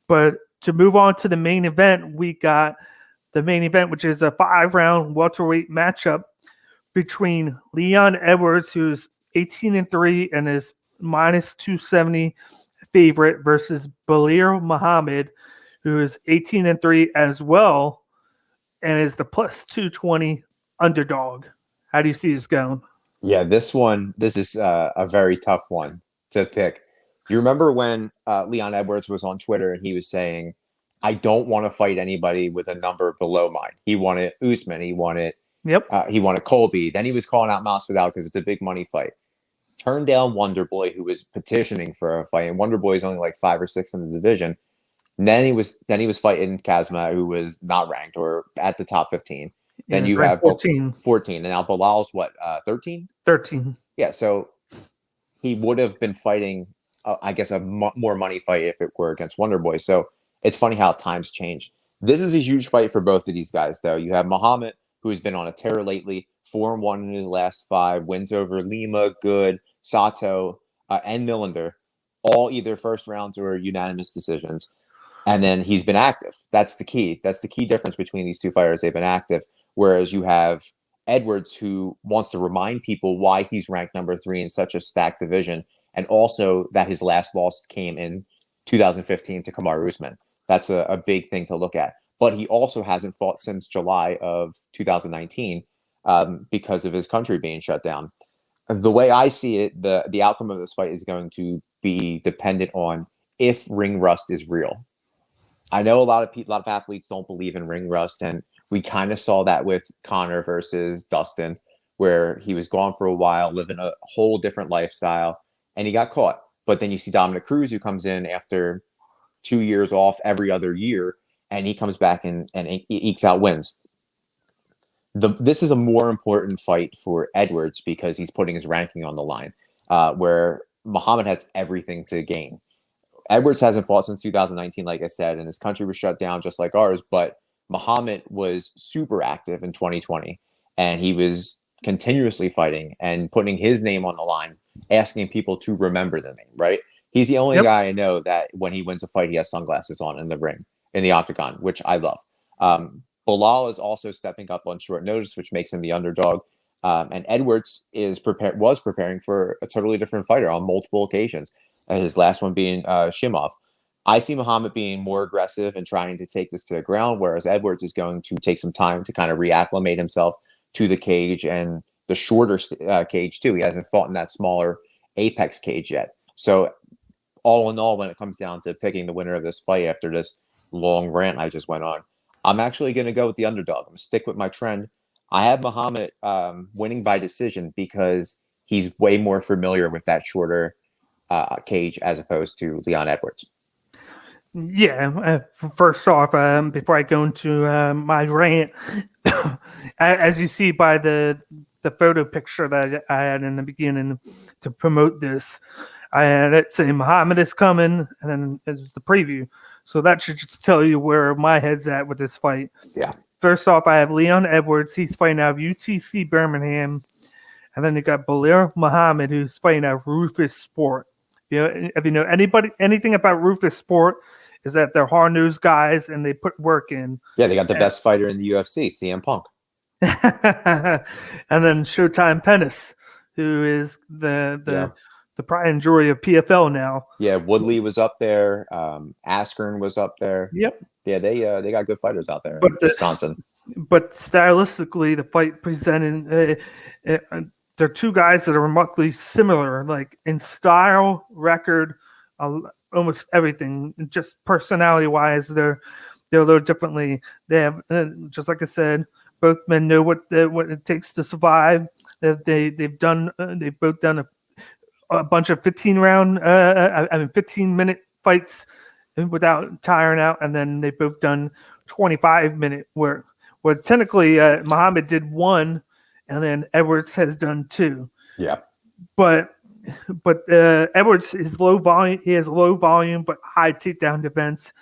But to move on to the main event, we got the main event, which is a 5-round welterweight matchup between Leon Edwards, who's 18-3 and is minus 270 favorite, versus Belal Muhammad, who is 18-3 as well and is the plus 220 underdog. How do you see this going? Yeah, this is a very tough one to pick. You remember when Leon Edwards was on Twitter and he was saying, I don't want to fight anybody with a number below mine. He wanted Usman. He wanted Colby. Then he was calling out Masvidal because it's a big money fight. Turned down Wonderboy, who was petitioning for a fight, and Wonderboy is only like 5 or 6 in the division. And then he was fighting Kazma, who was not ranked or at the top 15. Then you have 14, and now Belal's what, 13? 13. Yeah, so he would have been fighting, I guess, a more money fight if it were against Wonderboy. So it's funny how times change. This is a huge fight for both of these guys, though. You have Muhammad, who's been on a tear lately, 4-1 in his last 5, wins over Lima, Good, Sato, and Millender, all either first rounds or unanimous decisions. And then he's been active. That's the key. That's the key difference between these two fighters. They've been active. Whereas you have Edwards, who wants to remind people why he's ranked number 3 in such a stacked division, and also that his last loss came in 2015 to Kamaru Usman. That's a big thing to look at. But he also hasn't fought since July of 2019 because of his country being shut down. The way I see it, the outcome of this fight is going to be dependent on if ring rust is real. I know a lot of athletes don't believe in ring rust, and we kind of saw that with Conor versus Dustin, where he was gone for a while, living a whole different lifestyle, and he got caught. But then you see Dominic Cruz, who comes in after 2 years off every other year, and he comes back and ekes out wins. This is a more important fight for Edwards because he's putting his ranking on the line, where Muhammad has everything to gain. Edwards hasn't fought since 2019, like I said, and his country was shut down just like ours, but Muhammad was super active in 2020, and he was continuously fighting and putting his name on the line, asking people to remember the name, right? He's the only guy I know that when he wins a fight, he has sunglasses on in the ring, in the octagon, which I love. Belal is also stepping up on short notice, which makes him the underdog. And Edwards was preparing for a totally different fighter on multiple occasions. His last one being Shimov. I see Muhammad being more aggressive and trying to take this to the ground, whereas Edwards is going to take some time to kind of reacclimate himself to the cage and the shorter cage too. He hasn't fought in that smaller apex cage yet. So all in all, when it comes down to picking the winner of this fight after this long rant I just went on, I'm actually going to go with the underdog. I'm going to stick with my trend. I have Muhammad winning by decision because he's way more familiar with that shorter cage as opposed to Leon Edwards. Yeah, first off, before I go into my rant, as you see by the photo picture that I had in the beginning to promote this, I had it say Muhammad is coming, and then it's the preview. So that should just tell you where my head's at with this fight. Yeah. First off, I have Leon Edwards. He's fighting out of UTC Birmingham. And then you got Belal Muhammad, who's fighting out of Rufus Sport. If you know anything about Rufus Sport, is that they're hard-nosed guys and they put work in. Yeah, they got the best fighter in the UFC, CM Punk. And then Showtime Pennis, who is the pride and joy of PFL now. Yeah, Woodley was up there. Askren was up there. Yep. Yeah, they got good fighters out there in Wisconsin. But stylistically, the fight presented, they're two guys that are remarkably similar, like in style, record, almost everything. Just personality-wise, they're a little differently. They have, just like I said, both men know what it takes to survive. They've both done a bunch of 15-minute fights without tiring out, and then they've both done 25-minute work. Well, technically, Muhammad did 1, and then Edwards has done 2. Yeah, but Edwards is low volume. He has low volume but high takedown defense.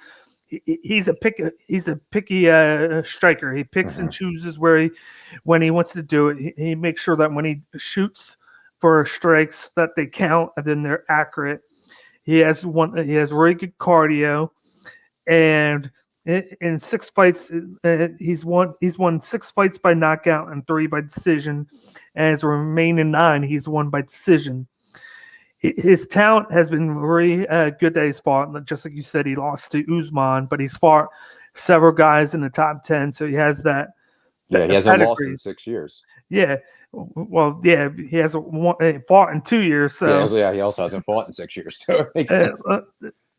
He's a picky striker. He picks and chooses when he wants to do it. He makes sure that when he shoots for strikes that they count and then they're accurate. He has really good cardio, and in 6 fights, he's won 6 fights by knockout and 3 by decision, and his remaining 9 he's won by decision. His talent has been very good that he's fought. Just like you said, he lost to Usman, but he's fought several guys in the top 10, so he has that. Yeah, he hasn't lost in 6 years. Yeah, well, yeah, he hasn't fought in 2 years. So yeah, he also hasn't fought in 6 years, so it makes sense.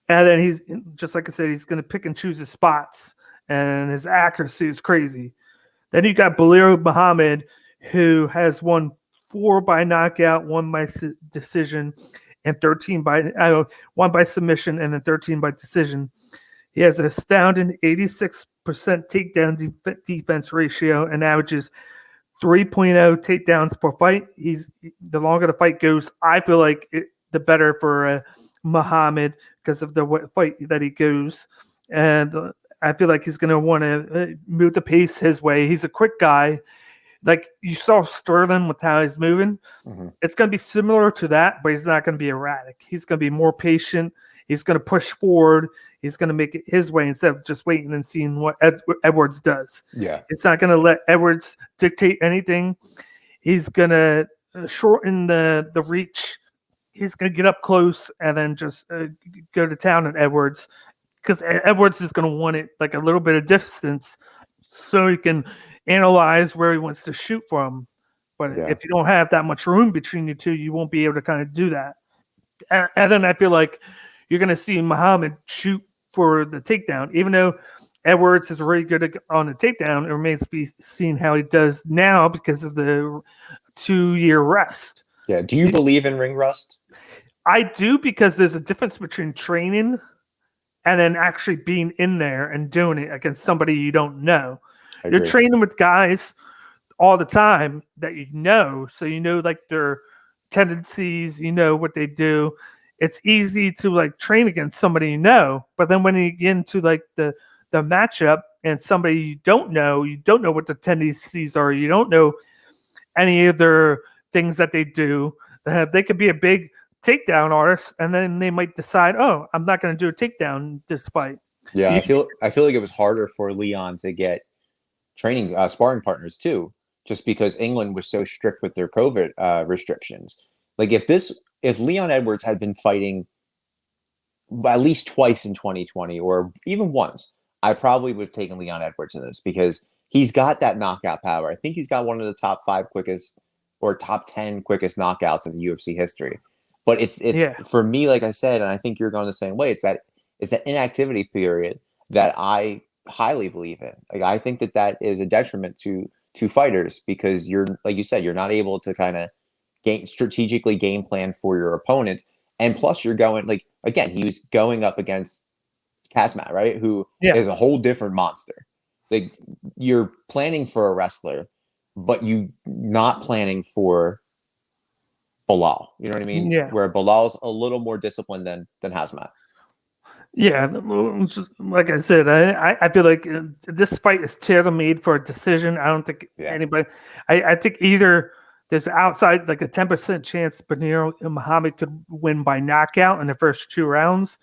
And then he's just like I said, he's going to pick and choose his spots, and his accuracy is crazy. Then you got Belal Muhammad, who has won 4 by knockout, 1 by decision, and 13 by 1 by submission, and then 13 by decision. He has an astounding 86% takedown defense ratio and averages 3.0 takedowns per fight. The longer the fight goes, I feel like the better for Muhammad because of the fight that he goes. And I feel like he's going to want to move the pace his way. He's a quick guy. Like you saw Sterling with how he's moving. Mm-hmm. It's going to be similar to that, but he's not going to be erratic. He's going to be more patient. He's going to push forward. He's going to make it his way instead of just waiting and seeing what Edwards does. Yeah. It's not going to let Edwards dictate anything. He's going to shorten the reach. He's going to get up close and then just go to town at Edwards because Edwards is going to want it like a little bit of distance so he can analyze where he wants to shoot from. But if you don't have that much room between you two, you won't be able to kind of do that. And then I feel like you're going to see Muhammad shoot for the takedown, even though Edwards is really good on the takedown. It remains to be seen how he does now because of the 2-year rest. Yeah. Do you believe in ring rust? I do, because there's a difference between training and then actually being in there and doing it against somebody you don't know. You're training with guys all the time that you know, so you know like their tendencies, you know what they do. It's easy to like train against somebody you know, but then when you get into like the matchup and somebody you don't know what the tendencies are, you don't know any of their things that they do. They could be a big takedown artist, and then they might decide, oh, I'm not going to do a takedown this fight. Yeah, I feel like it was harder for Leon to get training sparring partners too, just because England was so strict with their COVID restrictions. Like if Leon Edwards had been fighting at least twice in 2020 or even once, I probably would have taken Leon Edwards in this because he's got that knockout power. I think he's got one of the top 5 quickest or top 10 quickest knockouts in the UFC history. But it's for me, like I said, and I think you're going the same way. It's that inactivity period that I highly believe in. Like I think that is a detriment to fighters because you're, like you said, you're not able to kind of strategically game plan for your opponent, and plus you're going like again he was going up against Kazmat, right? Who is a whole different monster. Like you're planning for a wrestler, but you not planning for Belal. You know what I mean? Yeah. Where Belal's a little more disciplined than Kazmat. Yeah, just, like I said, I feel like this fight is tailor-made for a decision. I don't think anybody. I think either there's outside like a 10% chance Benil Muhammad could win by knockout in the first 2 rounds.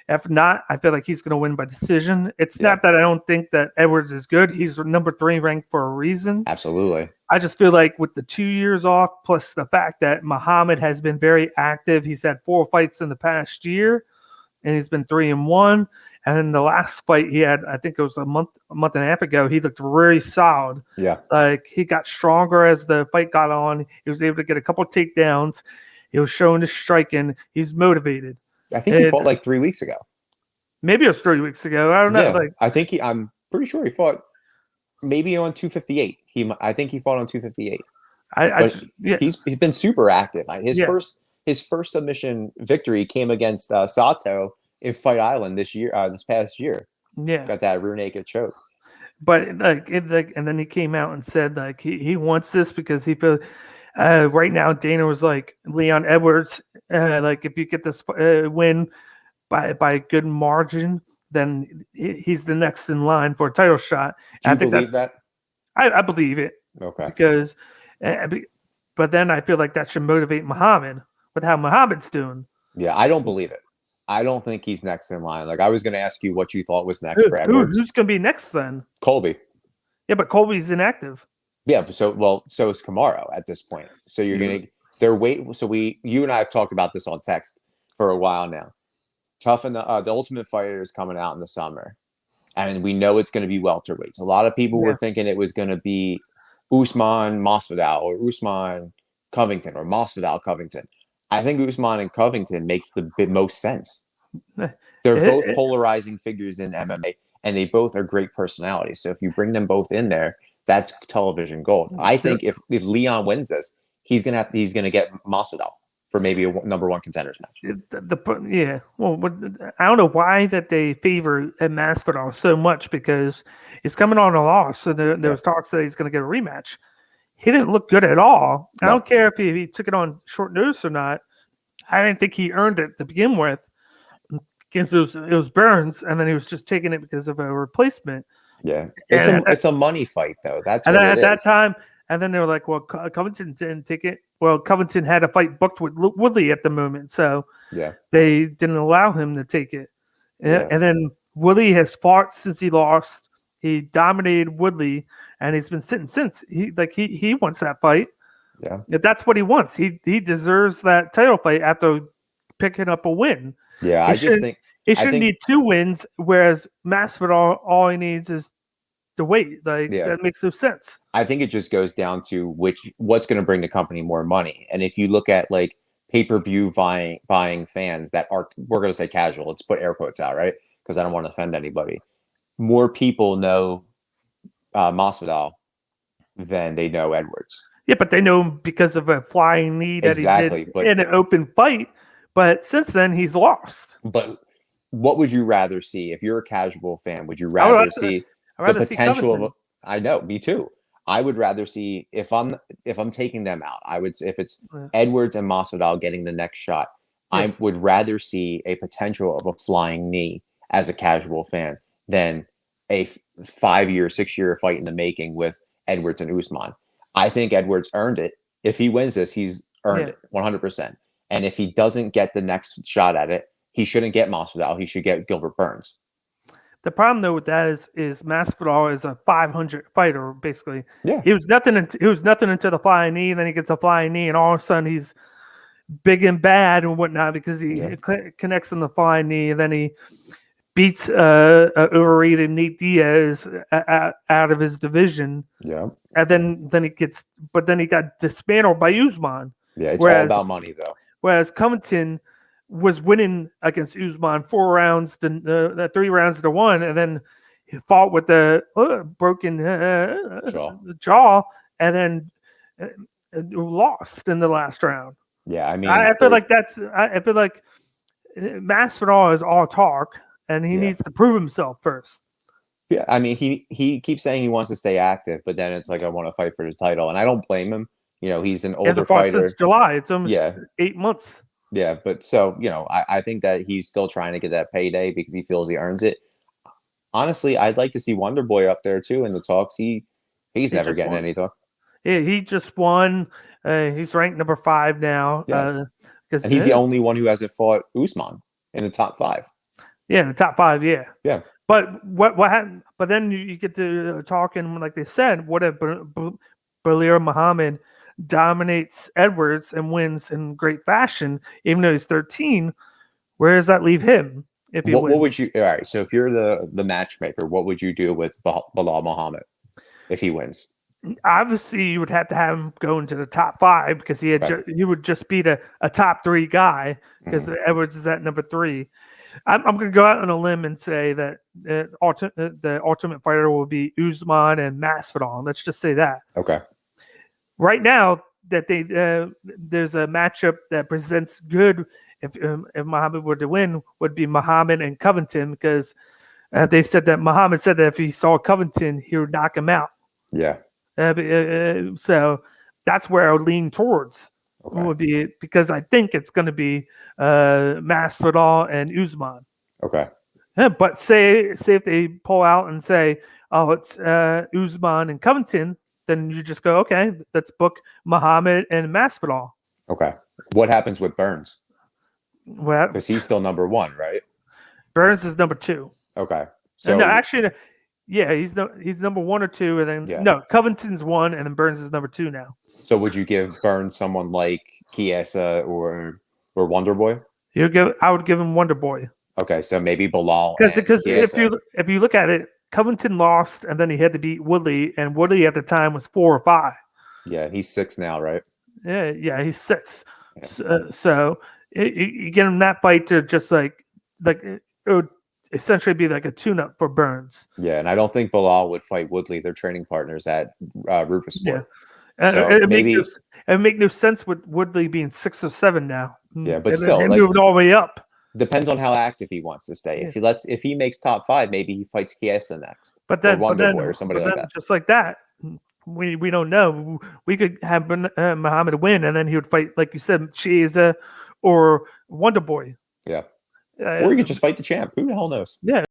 If not, I feel like he's going to win by decision. It's not that I don't think that Edwards is good. He's number 3 ranked for a reason. Absolutely. I just feel like with the 2 years off, plus the fact that Muhammad has been very active, he's had 4 fights in the past year. And he's been 3-1. And then the last fight he had, I think it was a month and a half ago, he looked really solid. Yeah. Like he got stronger as the fight got on. He was able to get a couple of takedowns. He was showing his striking. He's motivated. I think he fought like 3 weeks ago. Maybe it was 3 weeks ago. I don't know. Yeah, like I think I'm pretty sure he fought maybe on 258. I think he fought on 258. He's been super active. His first submission victory came against Sato in Fight Island this past year. Yeah, got that rear naked choke. But and then he came out and said like he wants this because he feels right now Dana was like Leon Edwards, like if you get this win by a good margin, then he's the next in line for a title shot. Do you believe that? I believe it. Okay. Because, but then I feel like that should motivate Muhammad with how Muhammad's doing. Yeah, I don't believe it. I don't think he's next in line. Like I was going to ask you what you thought was next for Edwards. Who's going to be next then? Colby. Yeah, but Colby's inactive. Yeah. So is Kamaro at this point. So you're going to, they're wait. So you and I have talked about this on text for a while now. Tough and the Ultimate Fighter is coming out in the summer, and we know it's going to be welterweights. A lot of people were thinking it was going to be Usman Masvidal or Usman Covington or Masvidal Covington. I think Usman and Covington makes the most sense. They're both polarizing figures in MMA, and they both are great personalities. So if you bring them both in there, that's television gold. I think if Leon wins this, he's gonna get Masvidal for maybe a number one contenders match. Well, I don't know why that they favor Masvidal so much, because he's coming on a loss, so there was talks that he's going to get a rematch. He didn't look good at all. No. I don't care if he took it on short notice or not. I didn't think he earned it to begin with. Because it was Burns, and then he was just taking it because of a replacement. Yeah, it's a money fight though. That's what at that time. And then they were like, well, Covington didn't take it. Well, Covington had a fight booked with Woodley at the moment, so they didn't allow him to take it. And then Woodley has fought since he lost. He dominated Woodley, and he's been sitting since. He wants that fight. Yeah, if that's what he wants. He deserves that title fight after picking up a win. Yeah, I just think he shouldn't need 2 wins, whereas Masvidal, all he needs is the weight. That makes no sense. I think it just goes down to what's going to bring the company more money. And if you look at like pay-per-view buying fans that are, we're going to say casual, let's put air quotes out, right? Because I don't want to offend anybody. More people know Masvidal than they know Edwards. Yeah, but they know him because of a flying knee that he did in an open fight. But since then, he's lost. But what would you rather see if you're a casual fan? Would you rather see the potential of? I know, me too. I would rather see if I'm taking them out. I would, if it's Edwards and Masvidal getting the next shot, I would rather see a potential of a flying knee as a casual fan than a 5-year, 6-year fight in the making with Edwards and Usman. I think Edwards earned it. If he wins this, he's earned it 100%. And if he doesn't get the next shot at it, he shouldn't get Masvidal. He should get Gilbert Burns. The problem though with that is Masvidal is a 500 fighter basically. Yeah, he was nothing until the flying knee, and then he gets a flying knee, and all of a sudden he's big and bad and whatnot because he connects on the flying knee, and then he beats overrated Nate Diaz out of his division. Yeah, and then he got dismantled by Usman. Yeah, it's all about money though. Whereas Covington was winning against Usman 4 rounds, 3 rounds to 1, and then he fought with the broken jaw, and then lost in the last round. Yeah, I mean, I feel like Masvidal is all talk, and he needs to prove himself first. Yeah, I mean, he keeps saying he wants to stay active, but then it's like, I want to fight for the title, and I don't blame him. You know, he's an older fighter. Since July, it's almost 8 months. Yeah, but so, you know, I think that he's still trying to get that payday because he feels he earns it. Honestly, I'd like to see Wonder Boy up there too in the talks. He's never getting any talk. Yeah, he just won. He's ranked number 5 now. Yeah. And he's the only one who hasn't fought Usman in the top 5. Yeah, in the top 5, yeah. Yeah. But what happened? But then you get to talking, like they said, what if Belal Muhammad dominates Edwards and wins in great fashion, even though he's 13? Where does that leave him if he wins? What would you? All right, so if you're the matchmaker, what would you do with Belal Muhammad if he wins? Obviously, you would have to have him go into the top 5 because he would just beat a top 3 guy because Edwards is at number 3. I'm going to go out on a limb and say that the Ultimate Fighter will be Usman and Masvidal. Let's just say that. Okay. Right now, that there's a matchup that presents good if Muhammad were to win, would be Muhammad and Covington, because they said that Muhammad said that if he saw Covington, he would knock him out. Yeah. So that's where I would lean towards. Okay. Would be because I think it's going to be Masvidal and Usman. Okay. But say if they pull out and say, oh, it's Usman and Covington, then you just go, okay, let's book Muhammad and Masvidal. Okay. What happens with Burns? Well, because he's still number one, right? Burns is number 2. Okay. And no, So actually, yeah, he's number 1 or 2, and then yeah. no, Covington's 1, and then Burns is number 2 now. So would you give Burns someone like Chiesa or Wonder Boy? I would give him Wonder Boy. Okay, so maybe Belal Because and Chiesa. if you look at it, Covington lost, and then he had to beat Woodley, and Woodley at the time was 4 or 5. Yeah, he's 6 now, right? Yeah, he's 6. Yeah. So you get him that fight to just like it would essentially be like a tune-up for Burns. Yeah, and I don't think Belal would fight Woodley. They're training partners at Rufus Sport. Yeah. So it maybe make no sense with Woodley being 6 or 7 now. Yeah, but and still, him like, moving all the way up. depends on how active he wants to stay. Yeah. If he makes top 5, maybe he fights Chiesa next, But then, or Wonder Boy, or somebody like that. just like that, we don't know. We could have Muhammad win, and then he would fight, like you said, Chiesa or Wonder Boy. Yeah, or he could just fight the champ. Who the hell knows? Yeah.